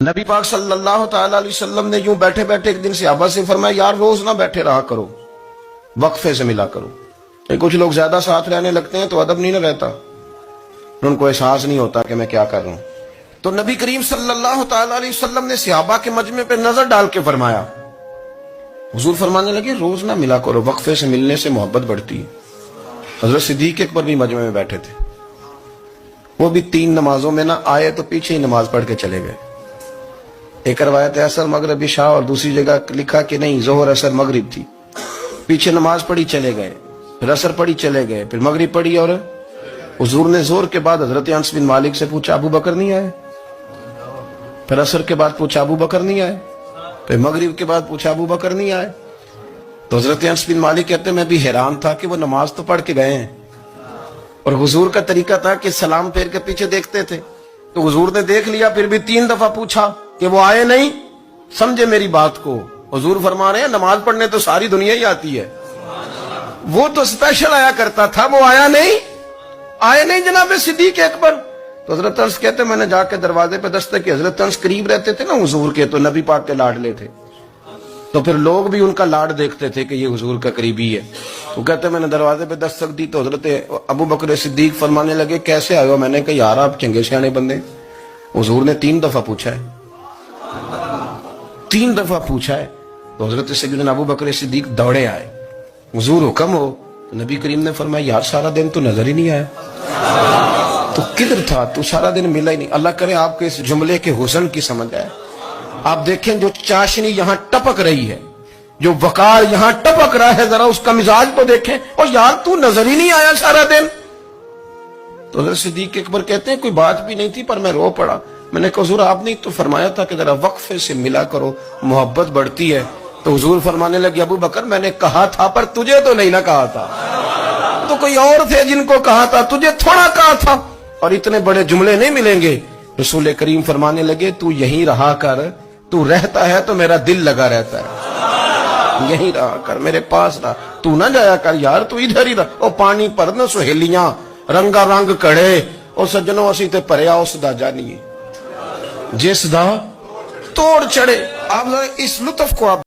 نبی پاک صلی اللہ تعالی علیہ وسلم نے یوں بیٹھے بیٹھے ایک دن صحابہ سے فرمایا یار روز نہ بیٹھے رہا کرو، وقفے سے ملا کرو۔ کچھ لوگ زیادہ ساتھ رہنے لگتے ہیں تو ادب نہیں نہ رہتا، ان کو احساس نہیں ہوتا کہ میں کیا کر رہا ہوں۔ تو نبی کریم صلی اللہ تعالی علیہ وسلم نے صحابہ کے مجمع پہ نظر ڈال کے فرمایا، حضور فرمانے لگے روز نہ ملا کرو، وقفے سے ملنے سے محبت بڑھتی ہے۔ حضرت صدیق اکبر بھی مجمع میں بیٹھے تھے، وہ بھی 3 نمازوں میں نہ آئے تو پیچھے ہی نماز پڑھ کے چلے گئے۔ ایک روایت ہے عصر مغرب عشاء، اور دوسری جگہ لکھا کہ نہیں ظہر عصر مغرب تھی، پیچھے نماز پڑھی چلے گئے، پھر عصر پڑھی چلے گئے، پھر مغرب پڑھی، اور حضور نے ظہر کے بعد حضرت انس بن مالک سے پوچھا ابو بکر نہیں آئے؟ پھر عصر کے بعد پوچھا ابو بکر نہیں آئے؟ پھر مغرب کے بعد پوچھا ابو بکر نہیں آئے؟ تو حضرت انس بن مالک کہتے ہیں میں بھی حیران تھا کہ وہ نماز تو پڑھ کے گئے ہیں، اور حضور کا طریقہ تھا کہ سلام پھیر کے پیچھے دیکھتے تھے، تو حضور نے دیکھ لیا، پھر بھی 3 دفعہ پوچھا کہ وہ آئے نہیں؟ سمجھے میری بات کو؟ حضور فرما رہے ہیں نماز پڑھنے تو ساری دنیا ہی آتی ہے، وہ تو اسپیشل آیا کرتا تھا، وہ آیا نہیں جناب صدیق اکبر۔ تو حضرت انس کہتے میں نے جا کے دروازے پہ دستک کی، حضرت انس قریب رہتے تھے نا حضور کے، تو نبی پاک کے لاڈلے تھے، تو پھر لوگ بھی ان کا لاڈ دیکھتے تھے کہ یہ حضور کا قریبی ہے۔ تو کہتے میں نے دروازے پہ دستک دی تو حضرت ابو بکر صدیق فرمانے لگے کیسے آئے ہو؟ میں نے کہا یار آپ چنگے سیانے بندے، حضور نے 3 دفعہ پوچھا ہے، 3 دفعہ پوچھا ہے۔ تو حضرت سیدنا ابو بکر صدیق دوڑے آئے، حضور حکم ہو؟ نبی کریم نے فرمایا یار سارا دن تو نظر ہی نہیں آیا، تو کدھر تھا تو؟ سارا دن ملا ہی نہیں۔ اللہ کرے آپ کے اس جملے کے حسن کی سمجھ آئے۔ آپ دیکھیں جو چاشنی یہاں ٹپک رہی ہے، جو وقار یہاں ٹپک رہا ہے، ذرا اس کا مزاج کو دیکھیں، اور یار تو نظر ہی نہیں آیا سارا دن۔ تو حضرت صدیق اکبر کہتے ہیں کوئی بات بھی نہیں تھی پر میں رو پڑا۔ میں نے کہا حضور آپ نے تو فرمایا تھا کہ ذرا وقفے سے ملا کرو، محبت بڑھتی ہے۔ تو حضور فرمانے لگے ابو بکر میں نے کہا تھا پر تجھے تو نہیں نہ کہا تھا، تو کوئی اور تھے جن کو کہا تھا، تجھے تھوڑا کہا تھا، اور اتنے بڑے جملے نہیں ملیں گے۔ رسول کریم فرمانے لگے تو یہیں رہا کر، تو رہتا ہے تو میرا دل لگا رہتا ہے، یہیں رہا کر، میرے پاس رہا، تو نہ جایا کر یار، تو ادھر ہی رہا۔ او پانی پرنا سہیلیاں رنگا رنگ کڑے، او سجنوں اسی تے پریا اس دا جانیے جس دا توڑ چڑھے۔ آپ اس لطف کو آپ